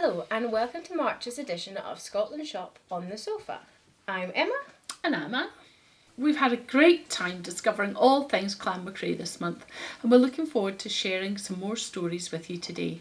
Hello and welcome to March's edition of ScotlandShop on the Sofa. I'm Emma. And I'm Anne. We've had a great time discovering all things Clan Macrae this month, and we're looking forward to sharing some more stories with you today.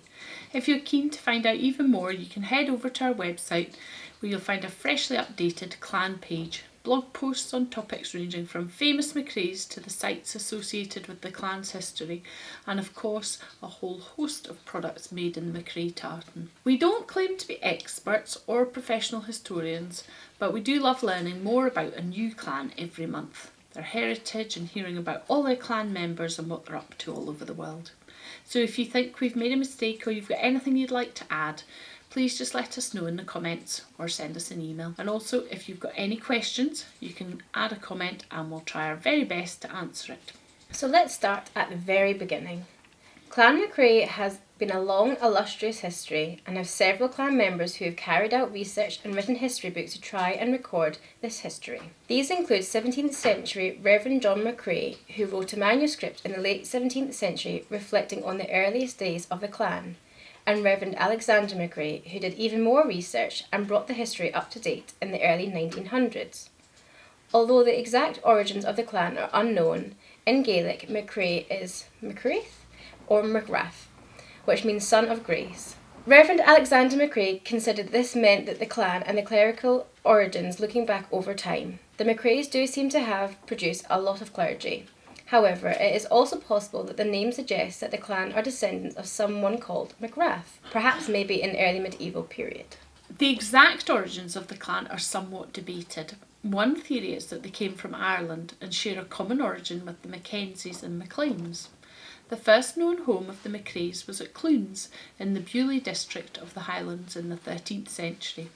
If you're keen to find out even more, you can head over to our website where you'll find a freshly updated clan page, blog posts on topics ranging from famous Macraes to the sites associated with the clan's history, and of course a whole host of products made in the Macrae tartan. We don't claim to be experts or professional historians, but we do love learning more about a new clan every month, their heritage, and hearing about all their clan members and what they're up to all over the world. So if you think we've made a mistake or you've got anything you'd like to add, please just let us know in the comments or send us an email. And also, if you've got any questions, you can add a comment and we'll try our very best to answer it. So let's start at the very beginning. Clan Macrae has been a long, illustrious history and have several clan members who have carried out research and written history books to try and record this history. These include 17th century Reverend John Macrae, who wrote a manuscript in the late 17th century reflecting on the earliest days of the clan, and Reverend Alexander Macrae, who did even more research and brought the history up to date in the early 1900s. Although the exact origins of the clan are unknown, in Gaelic Macrae is Macrae or Macrae, which means son of grace. Reverend Alexander Macrae considered this meant that the clan and the clerical origins looking back over time. The Macraes do seem to have produced a lot of clergy. However, it is also possible that the name suggests that the clan are descendants of someone called Macrae, perhaps maybe in early medieval period. The exact origins of the clan are somewhat debated. One theory is that they came from Ireland and share a common origin with the MacKenzies and MacLeans. The first known home of the Macraes was at Clunes in the Beaulieu district of the Highlands in the 13th century.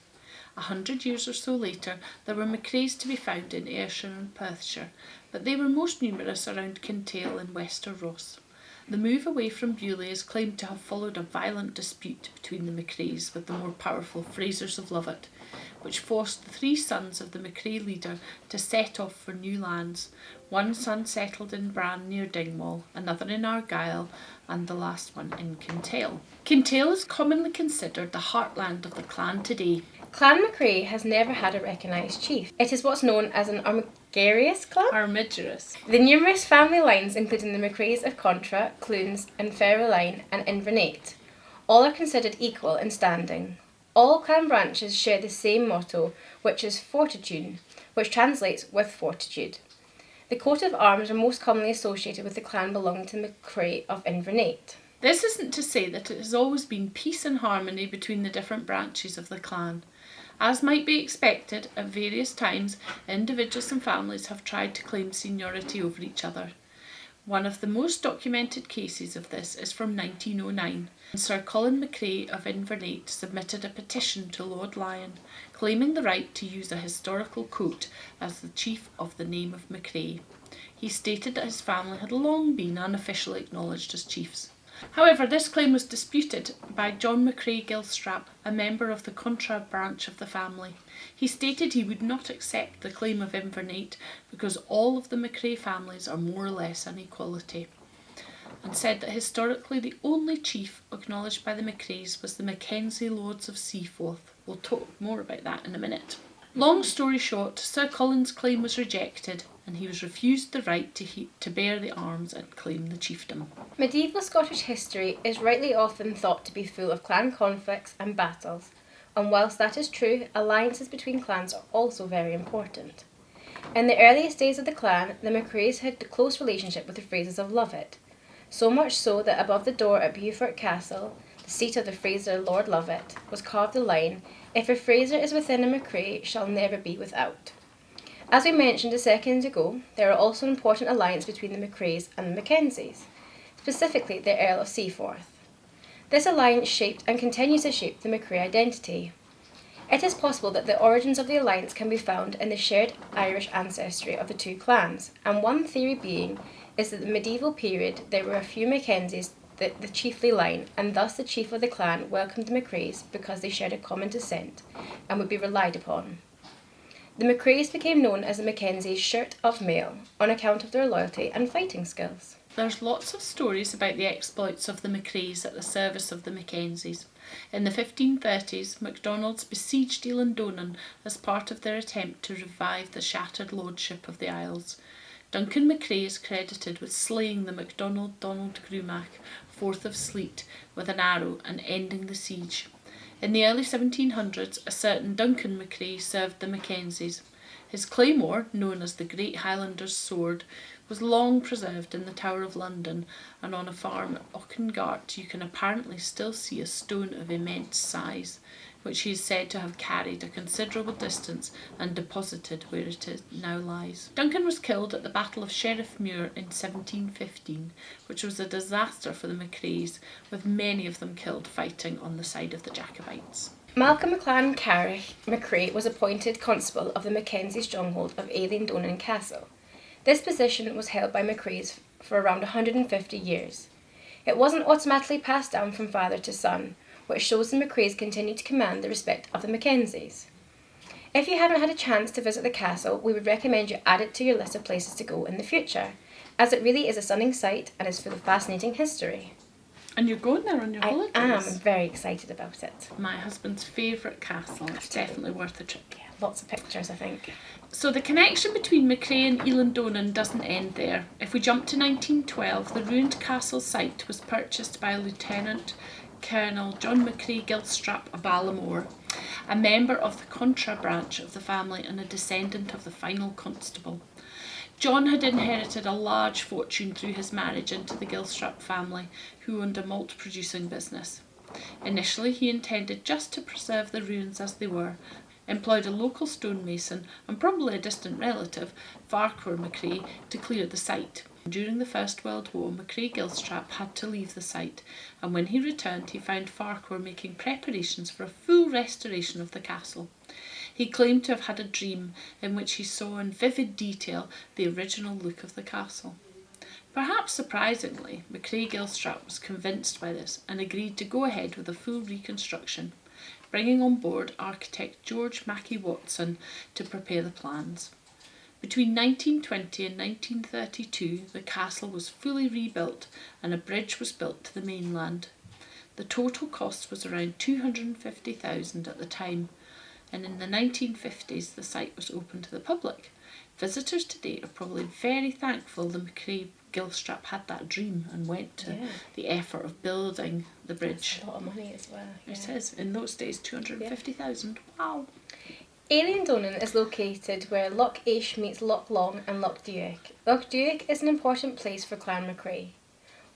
100 years or so later, there were Macraes to be found in Ayrshire and Perthshire, but they were most numerous around Kintail and Wester Ross. The move away from Beaulieu is claimed to have followed a violent dispute between the Macraes with the more powerful Frasers of Lovat, which forced the three sons of the Macrae leader to set off for new lands. One son settled in Bran near Dingwall, another in Argyll, and the last one in Kintail. Kintail is commonly considered the heartland of the clan today. Clan Macrae has never had a recognised chief. It is what's known as an armigerous clan. Armigerous. The numerous family lines, including the Macraes of Contra, Clunes and Ferroline and Invernate, all are considered equal in standing. All clan branches share the same motto, which is Fortitude, which translates with fortitude. The coat of arms are most commonly associated with the clan belonging to the Macrae of Invernate. This isn't to say that it has always been peace and harmony between the different branches of the clan. As might be expected, at various times, individuals and families have tried to claim seniority over each other. One of the most documented cases of this is from 1909, when Sir Colin Macrae of Invernate submitted a petition to Lord Lyon, claiming the right to use a historical coat as the chief of the name of Macrae. He stated that his family had long been unofficially acknowledged as chiefs. However, this claim was disputed by John Macrae Gilstrap, a member of the Contra branch of the family. He stated he would not accept the claim of Invernate because all of the Macrae families are more or less an equality, and said that historically the only chief acknowledged by the Macraes was the MacKenzie Lords of Seaforth. We'll talk more about that in a minute. Long story short, Sir Colin's claim was rejected and he was refused the right to bear the arms and claim the chiefdom. Medieval Scottish history is rightly often thought to be full of clan conflicts and battles, and whilst that is true, alliances between clans are also very important. In the earliest days of the clan, the Macraes had a close relationship with the Frasers of Lovat, so much so that above the door at Beaufort Castle, the seat of the Fraser Lord Lovat, was carved the line, "If a Fraser is within a Macrae, shall never be without." As we mentioned a second ago, there are also an important alliance between the Macraes and the MacKenzies, specifically the Earl of Seaforth. This alliance shaped and continues to shape the Macrae identity. It is possible that the origins of the alliance can be found in the shared Irish ancestry of the two clans, and one theory being is that in the medieval period there were a few Mackenzies the chiefly line, and thus the chief of the clan welcomed the Macraes because they shared a common descent and would be relied upon. The Macraes became known as the Mackenzie's shirt of mail on account of their loyalty and fighting skills. There's lots of stories about the exploits of the Macraes at the service of the Mackenzies. In the 1530s, MacDonalds besieged Eilean Donan as part of their attempt to revive the shattered lordship of the Isles. Duncan Macrae is credited with slaying the MacDonald Donald Grumach, 4th of Sleat, with an arrow and ending the siege. In the early 1700s, a certain Duncan Macrae served the Mackenzies. His claymore, known as the Great Highlanders' Sword, was long preserved in the Tower of London, and on a farm at Auchengart you can apparently still see a stone of immense size, which he is said to have carried a considerable distance and deposited where it now lies. Duncan was killed at the Battle of Sheriff Muir in 1715, which was a disaster for the Macraes, with many of them killed fighting on the side of the Jacobites. Malcolm Clan Macrae was appointed constable of the Mackenzie stronghold of Eilean Donan Castle. This position was held by Macraes for around 150 years. It wasn't automatically passed down from father to son, which shows the Macraes continued to command the respect of the Mackenzies. If you haven't had a chance to visit the castle, we would recommend you add it to your list of places to go in the future, as it really is a stunning sight and is full of fascinating history. And you're going there on your holidays? I am very excited about it. My husband's favourite castle. It's definitely worth a trip. Yeah, lots of pictures, I think. So the connection between Macrae and Eilean Donan doesn't end there. If we jump to 1912, the ruined castle site was purchased by Lieutenant Colonel John Macrae Gilstrap of Ballamore, a member of the Contra branch of the family and a descendant of the final constable. John had inherited a large fortune through his marriage into the Gilstrap family, who owned a malt-producing business. Initially, he intended just to preserve the ruins as they were, employed a local stonemason and probably a distant relative, Farquhar Macrae, to clear the site. During the First World War, Macrae Gilstrap had to leave the site, and when he returned, he found Farquhar making preparations for a full restoration of the castle. He claimed to have had a dream in which he saw in vivid detail the original look of the castle. Perhaps surprisingly, Macrae Gilstrap was convinced by this and agreed to go ahead with a full reconstruction, bringing on board architect George Mackay Watson to prepare the plans. Between 1920 and 1932, the castle was fully rebuilt and a bridge was built to the mainland. The total cost was around $250,000 at the time, and in the 1950s the site was open to the public. Visitors today are probably very thankful the Macrae Gilstrap had that dream and went to the effort of building the bridge. That's a lot of money as well. Yeah. It is. In those days, $250,000. Wow. Eilean Donan is located where Loch Aish meets Loch Long and Loch Duich. Loch Duich is an important place for Clan Macrae.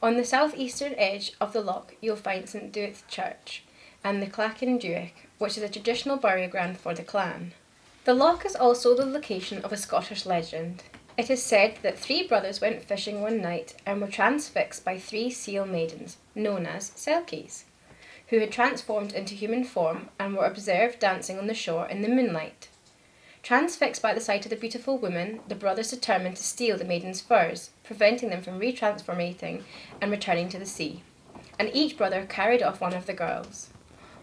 On the southeastern edge of the loch, you'll find St Duich Church and the Clan Duich, which is a traditional burial ground for the clan. The loch is also the location of a Scottish legend. It is said that 3 brothers went fishing one night and were transfixed by 3 seal maidens, known as Selkies, who had transformed into human form and were observed dancing on the shore in the moonlight. Transfixed by the sight of the beautiful woman, the brothers determined to steal the maidens' furs, preventing them from retransformating and returning to the sea, and each brother carried off one of the girls.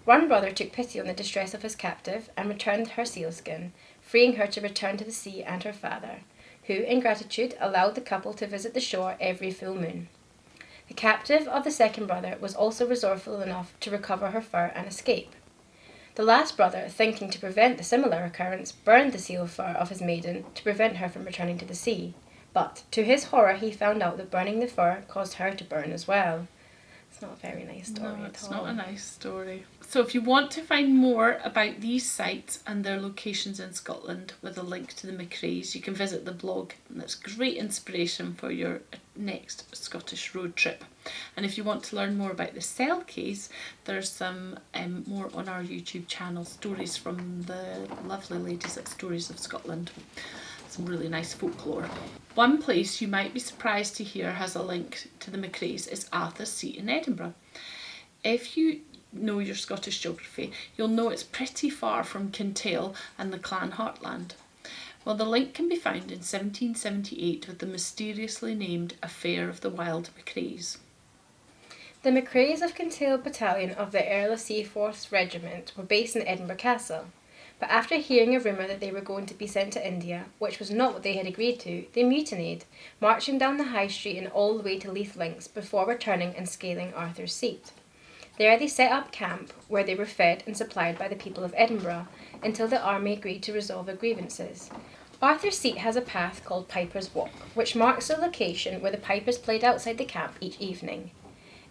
One brother took pity on the distress of his captive and returned her sealskin, freeing her to return to the sea and her father, who, in gratitude, allowed the couple to visit the shore every full moon. The captive of the second brother was also resourceful enough to recover her fur and escape. The last brother, thinking to prevent the similar occurrence, burned the seal fur of his maiden to prevent her from returning to the sea, but to his horror he found out that burning the fur caused her to burn as well. It's not a very nice story at all. No, it's not a nice story. So if you want to find more about these sites and their locations in Scotland with a link to the Macraes, you can visit the blog, and that's great inspiration for your next Scottish road trip. And if you want to learn more about the Selkies, there's some more on our YouTube channel, stories from the lovely ladies at Stories of Scotland. Some really nice folklore. One place you might be surprised to hear has a link to the Macraes is Arthur's Seat in Edinburgh. If you know your Scottish geography, you'll know it's pretty far from Kintail and the Clan Heartland. Well, the link can be found in 1778 with the mysteriously named Affair of the Wild Macraes. The Macraes of Kintail Battalion of the Earl of Seaforth's regiment were based in Edinburgh Castle, But after hearing a rumour that they were going to be sent to India, which was not what they had agreed to, they mutinied, marching down the High Street and all the way to Leith Links before returning and scaling Arthur's Seat. There they set up camp, where they were fed and supplied by the people of Edinburgh, until the army agreed to resolve their grievances. Arthur's Seat has a path called Piper's Walk, which marks the location where the pipers played outside the camp each evening.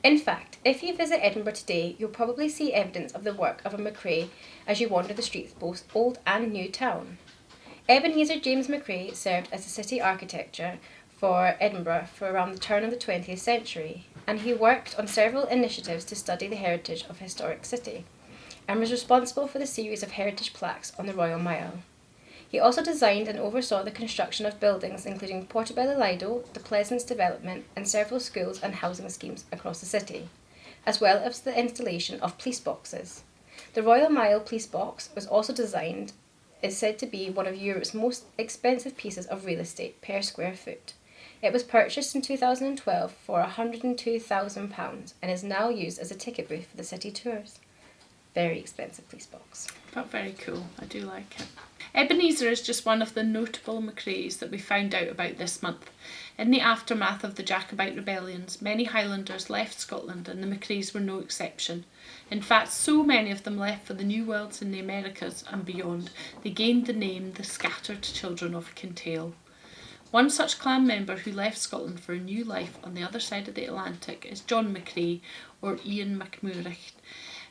In fact, if you visit Edinburgh today, you'll probably see evidence of the work of a Macrae as you wander the streets both old and new town. Ebenezer James Macrae served as the city architecture for Edinburgh for around the turn of the 20th century, and he worked on several initiatives to study the heritage of a historic city, and was responsible for the series of heritage plaques on the Royal Mile. He also designed and oversaw the construction of buildings including Portobello Lido, the Pleasance development, and several schools and housing schemes across the city, as well as the installation of police boxes. The Royal Mile police box was also designed, is said to be one of Europe's most expensive pieces of real estate per square foot. It was purchased in 2012 for £102,000 and is now used as a ticket booth for the city tours. Very expensive police box. But very cool, I do like it. Ebenezer is just one of the notable Macraes that we found out about this month. In the aftermath of the Jacobite rebellions, many Highlanders left Scotland and the Macraes were no exception. In fact, so many of them left for the New Worlds in the Americas and beyond, they gained the name the Scattered Children of Kintail. One such clan member who left Scotland for a new life on the other side of the Atlantic is John Macrae, or Ian MacMurach.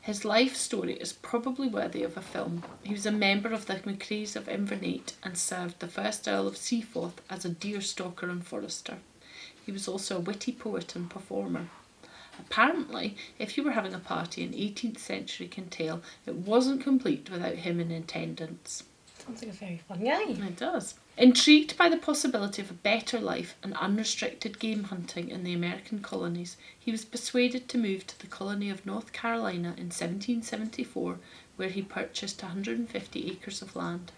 His life story is probably worthy of a film. He was a member of the Macraes of Inverness and served the first Earl of Seaforth as a deer stalker and forester. He was also a witty poet and performer. Apparently, if you were having a party in 18th century Kintail, it wasn't complete without him in attendance. Sounds like a very fun guy. It does. Intrigued by the possibility of a better life and unrestricted game hunting in the American colonies, he was persuaded to move to the colony of North Carolina in 1774, where he purchased 150 acres of land.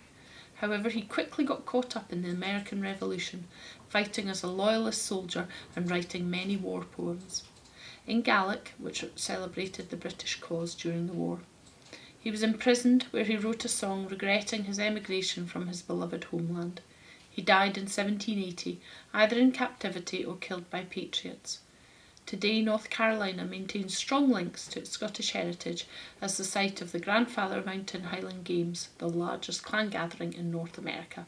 However, he quickly got caught up in the American Revolution, fighting as a loyalist soldier and writing many war poems. In Gaelic, which celebrated the British cause during the war. He was imprisoned, where he wrote a song regretting his emigration from his beloved homeland. He died in 1780, either in captivity or killed by patriots. Today, North Carolina maintains strong links to its Scottish heritage as the site of the Grandfather Mountain Highland Games, the largest clan gathering in North America.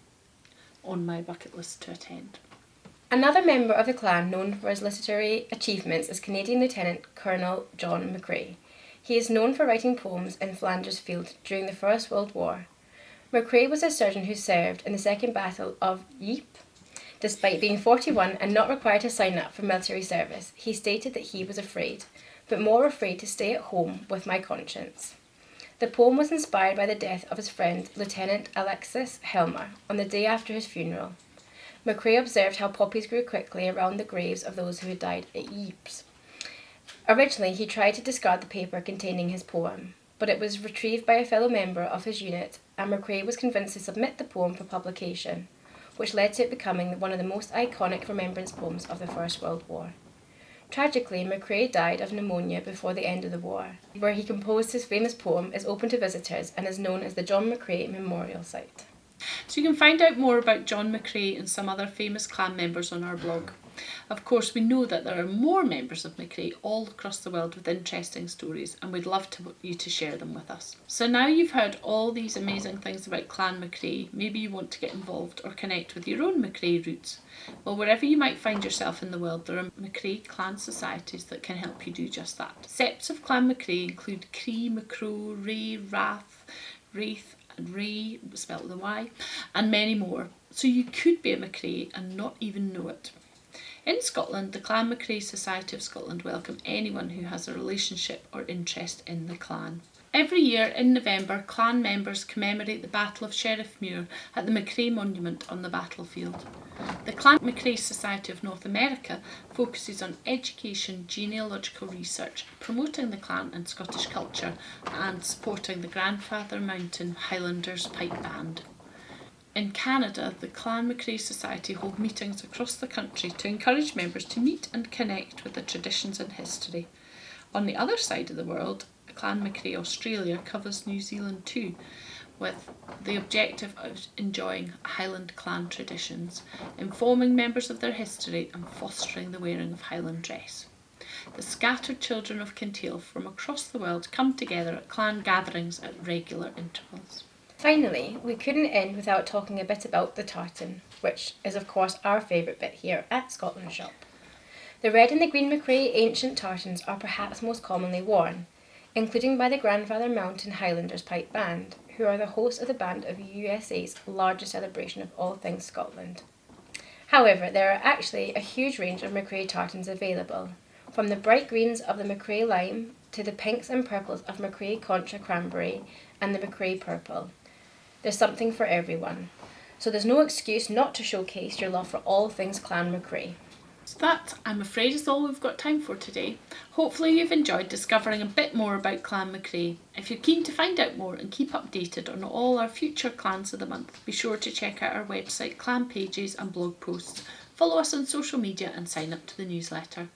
On my bucket list to attend. Another member of the clan known for his literary achievements is Canadian Lieutenant Colonel John Macrae. He is known for writing poems in Flanders Field during the First World War. Macrae was a surgeon who served in the Second Battle of Ypres. Despite being 41 and not required to sign up for military service, he stated that he was afraid, but more afraid to stay at home with my conscience. The poem was inspired by the death of his friend Lieutenant Alexis Helmer on the day after his funeral. Macrae observed how poppies grew quickly around the graves of those who had died at Ypres. Originally, he tried to discard the paper containing his poem, but it was retrieved by a fellow member of his unit, and Macrae was convinced to submit the poem for publication, which led to it becoming one of the most iconic remembrance poems of the First World War. Tragically, Macrae died of pneumonia before the end of the war. Where he composed his famous poem is open to visitors and is known as the John Macrae Memorial Site. So you can find out more about John Macrae and some other famous clan members on our blog. Of course, we know that there are more members of Macrae all across the world with interesting stories, and we'd love you to share them with us. So now you've heard all these amazing things about Clan Macrae, maybe you want to get involved or connect with your own Macrae roots. Well, wherever you might find yourself in the world, there are Macrae clan societies that can help you do just that. Septs of Clan Macrae include Cree, Macro, Ray, Rath, Wraith, and Ray, spelled with a Y, and many more. So you could be a Macrae and not even know it. In Scotland, the Clan Macrae Society of Scotland welcome anyone who has a relationship or interest in the clan. Every year in November, clan members commemorate the Battle of Sheriffmuir at the Macrae Monument on the battlefield. The Clan Macrae Society of North America focuses on education, genealogical research, promoting the clan and Scottish culture, and supporting the Grandfather Mountain Highlanders Pipe Band. In Canada, the Clan Macrae Society hold meetings across the country to encourage members to meet and connect with the traditions and history. On the other side of the world, Clan Macrae Australia covers New Zealand too, with the objective of enjoying Highland clan traditions, informing members of their history and fostering the wearing of Highland dress. The scattered children of Kintail from across the world come together at clan gatherings at regular intervals. Finally, we couldn't end without talking a bit about the tartan, which is of course our favourite bit here at ScotlandShop. The red and the green Macrae ancient tartans are perhaps most commonly worn, including by the Grandfather Mountain Highlanders Pipe Band, who are the hosts of the band of USA's largest celebration of all things Scotland. However, there are actually a huge range of Macrae tartans available, from the bright greens of the Macrae lime to the pinks and purples of Macrae contra cranberry and the Macrae purple. There's something for everyone, so there's no excuse not to showcase your love for all things Clan Macrae. So that, I'm afraid, is all we've got time for today. Hopefully you've enjoyed discovering a bit more about Clan Macrae. If you're keen to find out more and keep updated on all our future clans of the month, be sure to check out our website, clan pages and blog posts. Follow us on social media and sign up to the newsletter.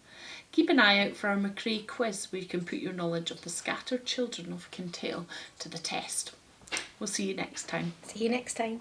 Keep an eye out for our Macrae quiz, where you can put your knowledge of the scattered children of Kintail to the test. We'll see you next time. See you next time.